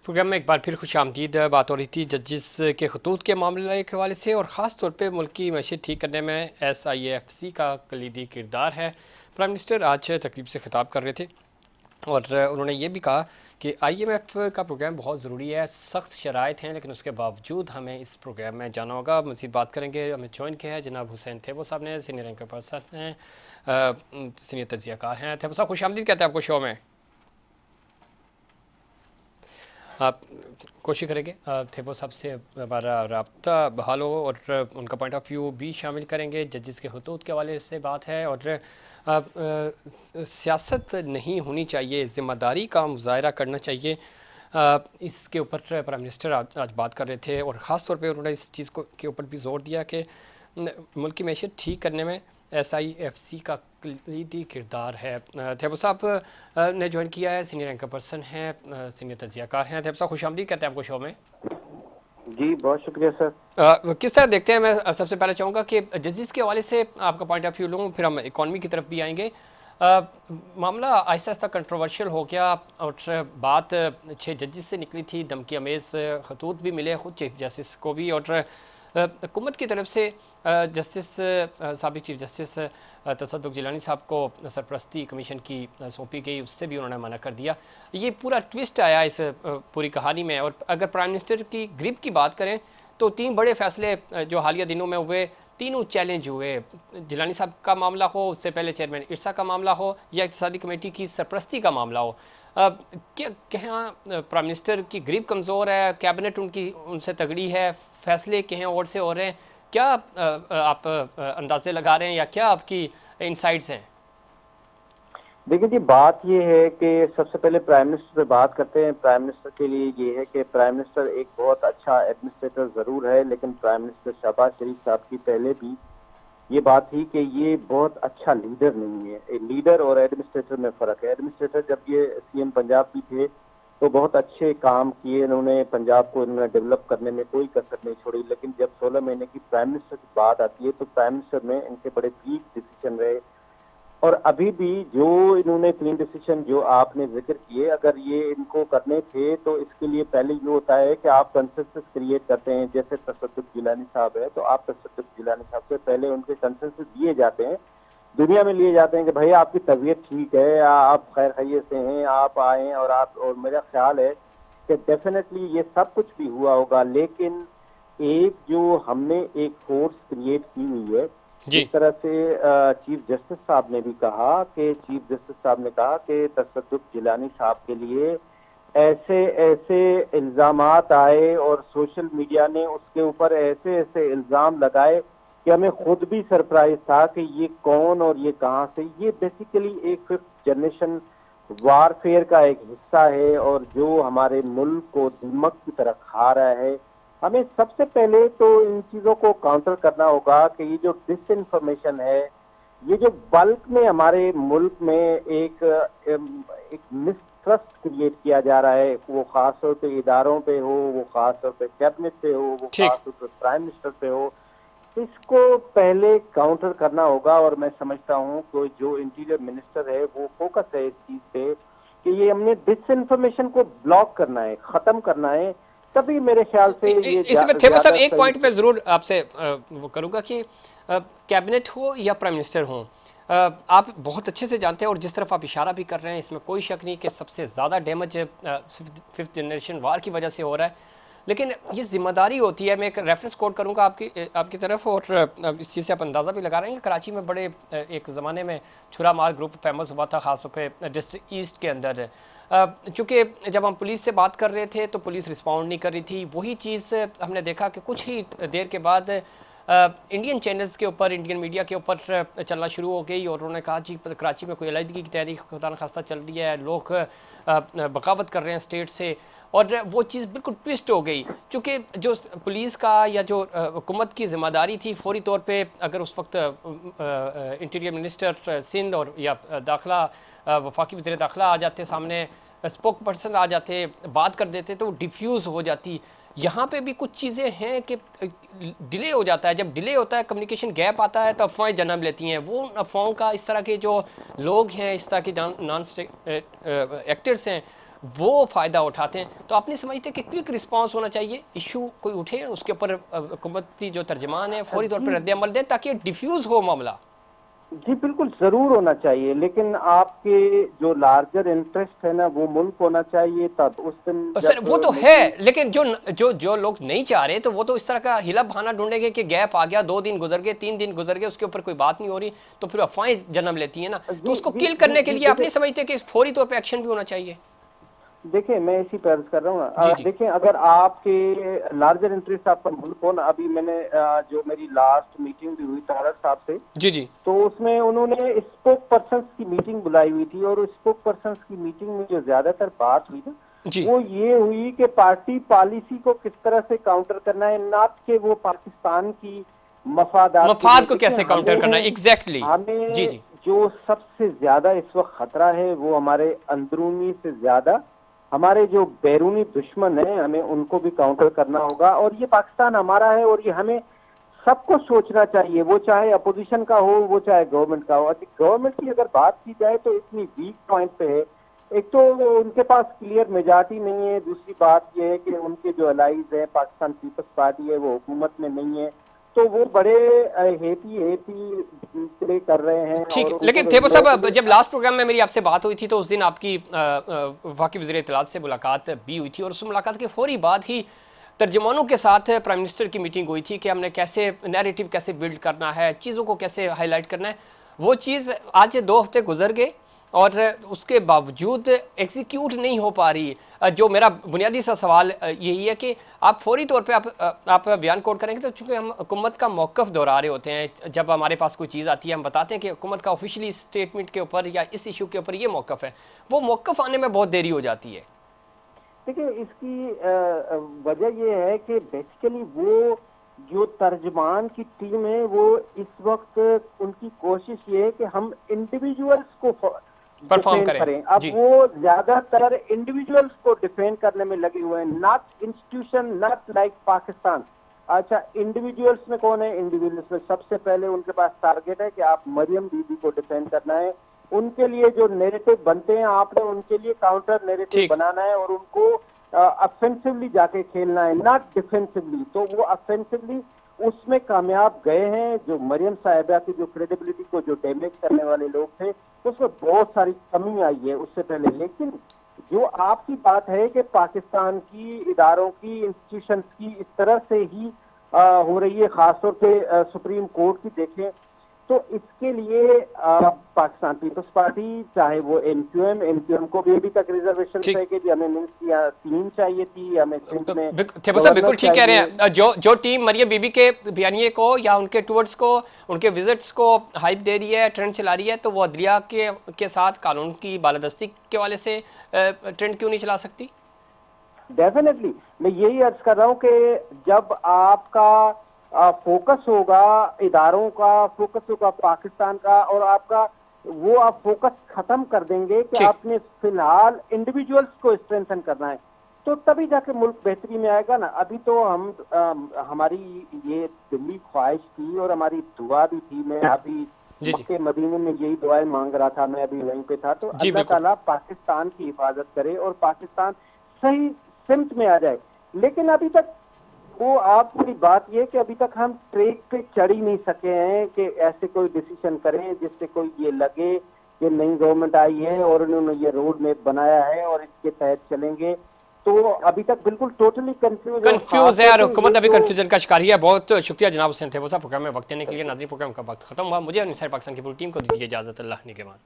Programme میں ایک بار پھر خوش آمدید. بات ہو رہی تھی ججز کے خطوط کے معاملے کے حوالے سے اور خاص طور پہ ملک کی معیشت ٹھیک کرنے میں S I A F C کا کلیدی کردار ہے. پرائم منسٹر آج تقریب سے خطاب کر رہے تھے اور انہوں نے یہ بھی کہا کہ آئی ایم ایف کا پروگرام بہت ضروری ہے. سخت شرائط ہیں لیکن اس کے باوجود ہمیں اس پروگرام میں جانا ہوگا. مزید بات کریں گے. ہمیں جوائن کیا ہے جناب حسین تھیبو صاحب نے, سینئر اینکر پرسن ہیں, سینئر تجزیہ کار ہیں. تھیبو صاحب خوش آمدید کہتے ہیں آپ کو شو میں. آپ کوشش کریں گے تھیبو صاحب سے ہمارا رابطہ بحال ہو اور ان کا پوائنٹ آف ویو بھی شامل کریں گے. ججز کے خطوط کے حوالے سے بات ہے اور سیاست نہیں ہونی چاہیے, ذمہ داری کا مظاہرہ کرنا چاہیے. اس کے اوپر پرائم منسٹر آج بات کر رہے تھے اور خاص طور پہ انہوں نے اس چیز کے اوپر بھی زور دیا کہ ملک کی معیشت ٹھیک کرنے میں ایس آئی ایف سی کا کلیدی کردار ہے. تھیبو صاحب نے جوائن کیا ہے, سینئر اینکر پرسن ہیں, سینئر تجزیہ کار ہیں. تھیبو صاحب خوش آمدید کہتے ہیں آپ کو شو میں. جی بہت شکریہ سر. کس طرح دیکھتے ہیں, میں سب سے پہلے چاہوں گا کہ ججز کے حوالے سے آپ کا پوائنٹ آف ویو لوں, پھر ہم اکانومی کی طرف بھی آئیں گے. معاملہ آہستہ آہستہ کنٹروورشل ہو گیا اور بات 6 ججز سے نکلی تھی. دھمکی امیز خطوط بھی ملے خود چیف جسٹس کو بھی, اور حکومت کی طرف سے جسٹس سابق چیف جسٹس تصدق جیلانی صاحب کو سرپرستی کمیشن کی سونپی گئی, اس سے بھی انہوں نے منع کر دیا. یہ پورا ٹوسٹ آیا اس پوری کہانی میں. اور اگر پرائم منسٹر کی گرپ کی بات کریں تو 3 بڑے فیصلے جو حالیہ دنوں میں ہوئے, تینوں چیلنج ہوئے. جیلانی صاحب کا معاملہ ہو, اس سے پہلے چیئرمین ارسا کا معاملہ ہو, یا اقتصادی کمیٹی کی سرپرستی کا معاملہ ہو. کہاں پرائم منسٹر کی گریپ کمزور ہے, کیبنٹ ان سے تگڑی ہے, فیصلے کہیں اور سے ہو رہے ہیں, کیا آپ اندازے لگا رہے ہیں یا کیا آپ کی انسائٹس ہیں؟ دیکھیں جی, بات یہ ہے کہ سب سے پہلے پرائم منسٹر پہ بات کرتے ہیں. پرائم منسٹر کے لیے یہ ہے کہ پرائم منسٹر ایک بہت اچھا ایڈمنسٹریٹر ضرور ہے, لیکن پرائم منسٹر شہباز شریف صاحب کی پہلے بھی یہ بات تھی کہ یہ بہت اچھا لیڈر نہیں ہے. لیڈر اور ایڈمنسٹریٹر میں فرق ہے. ایڈمنسٹریٹر جب یہ سی ایم پنجاب بھی تھے تو بہت اچھے کام کیے انہوں نے, پنجاب کو انہوں نے ڈیولپ کرنے میں کوئی کسر نہیں چھوڑی. لیکن جب 16 مہینے کی پرائم منسٹر کی بات آتی ہے تو پرائم منسٹر میں ان کے بڑے ویک ڈیسیشن رہے, اور ابھی بھی جو انہوں نے 3 ڈیسیشن جو آپ نے ذکر کیے, اگر یہ ان کو کرنے تھے تو اس کے لیے پہلے یہ ہوتا ہے کہ آپ کنسنسس کریٹ کرتے ہیں. جیسے تصدق جیلانی صاحب ہے تو آپ تصدق جیلانی صاحب سے پہلے ان کے کنسنسس دیے جاتے ہیں, دنیا میں لیے جاتے ہیں کہ بھائی آپ کی طبیعت ٹھیک ہے, آپ خیر خیریت سے ہیں, آپ آئیں. اور میرا خیال ہے کہ ڈیفینیٹلی یہ سب کچھ بھی ہوا ہوگا, لیکن ایک جو ہم نے ایک فورس کریٹ کی ہوئی ہے, جس جی طرح سے چیف جسٹس صاحب نے بھی کہا کہ تصدق جیلانی صاحب کے لیے ایسے ایسے الزامات آئے اور سوشل میڈیا نے اس کے اوپر ایسے ایسے الزام لگائے کہ ہمیں خود بھی سرپرائز تھا کہ یہ کون اور یہ کہاں سے. یہ بیسیکلی ایک 5th جنریشن وار فیئر کا ایک حصہ ہے, اور جو ہمارے ملک کو دمک کی طرح کھا رہا ہے. ہمیں سب سے پہلے تو ان چیزوں کو کاؤنٹر کرنا ہوگا کہ یہ جو ڈس انفارمیشن ہے, یہ جو بلک میں ہمارے ملک میں ایک مسٹرسٹ کریٹ کیا جا رہا ہے, وہ خاص طور پہ اداروں پہ ہو, وہ خاص طور پہ کیبنٹ پہ ہو, وہ ٹھیک. خاص طور پہ پرائم منسٹر پہ ہو, اس کو پہلے کاؤنٹر کرنا ہوگا. اور میں سمجھتا ہوں کہ جو انٹیریئر منسٹر ہے وہ فوکس ہے اس چیز پہ کہ یہ ہم نے ڈس انفارمیشن کو بلاک کرنا ہے, ختم کرنا ہے, تبھی میرے خیال سے یہ اس میں تھیبو صاحب زیادہ ایک صحیح. پوائنٹ پہ ضرور آپ سے وہ کروں گا کہ کیبنٹ ہو یا پرائم منسٹر ہوں, آپ بہت اچھے سے جانتے ہیں اور جس طرف آپ اشارہ بھی کر رہے ہیں اس میں کوئی شک نہیں کہ سب سے زیادہ ڈیمیج 5th جنریشن وار کی وجہ سے ہو رہا ہے. لیکن یہ ذمہ داری ہوتی ہے. میں ایک ریفرنس کوٹ کروں گا آپ کی طرف, اور اس چیز سے آپ اندازہ بھی لگا رہے ہیں کہ کراچی میں بڑے ایک زمانے میں چھرا مار گروپ فیمس ہوا تھا, خاص طور پہ ڈسٹرکٹ ایسٹ کے اندر. چونکہ جب ہم پولیس سے بات کر رہے تھے تو پولیس رسپونڈ نہیں کر رہی تھی. وہی چیز ہم نے دیکھا کہ کچھ ہی دیر کے بعد انڈین چینلز کے اوپر, انڈین میڈیا کے اوپر چلنا شروع ہو گئی, اور انہوں نے کہا جی کراچی میں کوئی علیحدگی کی تحریک خدا نخواستہ چل رہی ہے, لوگ بغاوت کر رہے ہیں اسٹیٹ سے. اور وہ چیز بالکل ٹوسٹ ہو گئی, چونکہ جو پولیس کا یا جو حکومت کی ذمہ داری تھی فوری طور پہ, اگر اس وقت انٹیریئر منسٹر سندھ اور یا داخلہ وفاقی وزیر داخلہ آ جاتے سامنے, اسپوک پرسن آ جاتے, بات کر دیتے تو وہ ڈیفیوز ہو جاتی. یہاں پہ بھی کچھ چیزیں ہیں کہ ڈیلے ہو جاتا ہے. جب ڈیلے ہوتا ہے, کمیونیکیشن گیپ آتا ہے, تو افواہیں جنم لیتی ہیں. وہ افواہوں کا اس طرح کے جو لوگ ہیں, اس طرح کے نان ایکٹرز ہیں, وہ فائدہ اٹھاتے ہیں. تو آپ نہیں سمجھتے کہ کوئک رسپانس ہونا چاہیے, ایشو کوئی اٹھے اس کے اوپر حکومتی جو ترجمان ہے فوری طور پر رد عمل دیں تاکہ ڈیفیوز ہو معاملہ؟ جی بالکل ضرور ہونا چاہیے, لیکن آپ کے جو لارجر انٹرسٹ ہے نا وہ ملک ہونا چاہیے. تب اس دن سر جب وہ تو ہے, لیکن جو لوگ نہیں چاہ رہے تو وہ تو اس طرح کا ہلا بہانہ ڈھونڈیں گے کہ گیپ آ گیا, 2 دن گزر گئے, 3 دن گزر گئے, اس کے اوپر کوئی بات نہیں ہو رہی, تو پھر افواہیں جنم لیتی ہیں نا. تو اس کو کل کرنے کے لیے آپ نہیں سمجھتے کہ فوری طور پہ ایکشن بھی ہونا چاہیے؟ دیکھیں میں اسی پہ عرض کر رہا ہوں جی جی دیکھیں اگر آپ کے لارجر انٹرسٹ آپ کا ملک ہو نا, ابھی میں نے جو میری لاسٹ میٹنگ بھی ہوئی طارق صاحب سے, جی جی تو اس میں انہوں نے اسپوک پرسنس کی میٹنگ بلائی ہوئی تھی, اور اسپوک پرسنس کی میٹنگ میں جو زیادہ تر بات ہوئی نا جی وہ یہ ہوئی کہ پارٹی پالیسی کو کس طرح سے کاؤنٹر کرنا ہے, نہ کہ وہ پاکستان کی مفادات کے مفاد لیے. کو دیکھیں کیسے کاؤنٹر کرنا ہے ایگزیکٹلی. جی ہمیں جی جو سب سے زیادہ اس وقت خطرہ ہے وہ ہمارے اندرونی سے زیادہ ہمارے جو بیرونی دشمن ہیں, ہمیں ان کو بھی کاؤنٹر کرنا ہوگا. اور یہ پاکستان ہمارا ہے, اور یہ ہمیں سب کو سوچنا چاہیے, وہ چاہے اپوزیشن کا ہو وہ چاہے گورنمنٹ کا ہو. گورنمنٹ کی اگر بات کی جائے تو اتنی ویک پوائنٹ پہ ہے. ایک تو ان کے پاس کلیئر میجارٹی نہیں ہے, دوسری بات یہ ہے کہ ان کے جو الائز ہیں پاکستان پیپلز پارٹی ہے وہ حکومت میں نہیں ہے, تو وہ بڑے ہیپی پلے کر رہے ہیں. ٹھیک اور ہے, ان لیکن کو تھیبو لوگوں کے صاحب لیے جب لاسٹ پروگرام میں میری آپ سے بات ہوئی تھی تو اس دن آپ کی وفاقی وزیر اطلاعات سے ملاقات بھی ہوئی تھی, اور اس ملاقات کے فوری بعد ہی ترجمانوں کے ساتھ پرائم منسٹر کی میٹنگ ہوئی تھی کہ ہم نے کیسے نیریٹو کیسے بلڈ کرنا ہے, چیزوں کو کیسے ہائی لائٹ کرنا ہے. وہ چیز آج 2 ہفتے گزر گئے اور اس کے باوجود ایگزیکیوٹ نہیں ہو پا رہی. جو میرا بنیادی سا سوال یہی ہے کہ آپ فوری طور پہ آپ بیان کوٹ کریں گے, تو چونکہ ہم حکومت کا موقف دہرا رہے ہوتے ہیں, جب ہمارے پاس کوئی چیز آتی ہے ہم بتاتے ہیں کہ حکومت کا آفیشلی اسٹیٹمنٹ کے اوپر یا اس ایشو کے اوپر یہ موقف ہے, وہ موقف آنے میں بہت دیری ہو جاتی ہے. دیکھیں اس کی وجہ یہ ہے کہ بیسیکلی وہ جو ترجمان کی ٹیم ہے وہ اس وقت ان کی کوشش یہ ہے کہ ہم انڈیویجولز کو پرفارم ڈیفینڈ کریں. کریں. اب جی وہ زیادہ تر انڈیویجولز کو ڈیفینڈ کرنے میں لگے ہوئے ہیں, not institution, not like Pakistan. اچھا انڈیویجولز میں کون ہے؟ انڈیویجولز میں سب سے پہلے ان کے پاس ٹارگیٹ ہے کہ آپ مریم بی بی کو ڈیفینڈ کرنا ہے. ان کے لیے جو نیریٹو بنتے ہیں آپ نے ان کے لیے کاؤنٹر نیریٹو ٹھیک. بنانا ہے, اور ان کو افینسولی جا کے کھیلنا ہے, ناٹ ڈیفینسولی. تو وہ افینسولی اس میں کامیاب گئے ہیں. جو مریم صاحبہ کی جو کریڈیبلٹی کو جو ڈیمیج کرنے والے لوگ تھے اس میں بہت ساری کمی آئی ہے اس سے پہلے. لیکن جو آپ کی بات ہے کہ پاکستان کی اداروں کی انسٹیٹیوشنز کی اس طرح سے ہی ہو رہی ہے, خاص طور پہ سپریم کورٹ کی دیکھیں, تو اس کے لیے پاکستان پیپلز پارٹی چاہے وہ ایم کیو ایم کو بھی ابھی تک ریزرویشن ٹھیک. ہے کہ جی ہمیں منسٹریاں 3 چاہیے تھی, ہمیں سندھ میں تھیبو صاحب بالکل گورنر ٹھیک کہہ رہے چاہیے. ہیں. جو ٹیم مریم بی بی کے بیانیے کو یا ان کے ٹورڈز کو, ان کے وزٹس کو ہائپ دے رہی ہے, ٹرینڈ چلا رہی ہے, تو وہ عدلیہ کے ساتھ قانون کی بالادستی کے حوالے سے ٹرینڈ کیوں نہیں چلا سکتی؟ ڈیفینیٹلی میں یہی عرض کر رہا ہوں کہ جب آپ کا فوکس ہوگا, اداروں کا فوکس ہوگا پاکستان کا, اور آپ کا وہ آپ فوکس ختم کر دیں گے کہ ٹھیک. آپ نے فی الحال انڈیویجولز کو اسٹرینتھن کرنا ہے, تو تبھی جا کے ملک بہتری میں آئے گا نا. ابھی تو ہماری یہ دلی خواہش تھی اور ہماری دعا بھی تھی. میں ابھی جی جی مکہ مدینے میں یہی دعائیں مانگ رہا تھا, میں ابھی وہیں پہ تھا. تو جی اللہ بالکل. تعالیٰ پاکستان کی حفاظت کرے اور پاکستان صحیح سمت میں آ جائے. لیکن ابھی تک وہ آپ کی بات یہ کہ ابھی تک ہم ٹریک پہ چڑھ ہی نہیں سکے ہیں کہ ایسے کوئی ڈیسیشن کریں جس سے کوئی یہ لگے کہ نئی گورنمنٹ آئی ہے اور انہوں نے یہ روڈ میپ بنایا ہے اور اس کے تحت چلیں گے. تو ابھی تک بالکل ٹوٹلی کنفیوز ہے, اور حکومت ابھی کنفیوژن کا شکار ہے. بہت شکریہ جناب حسین تھیبو صاحب پروگرام میں وقت دینے کے لیے. ناظرین پروگرام کا وقت ختم ہوا. مجھے اور انسائٹ پاکستان کی پوری ٹیم کو دیجیے اجازت. اللہ نگہبان.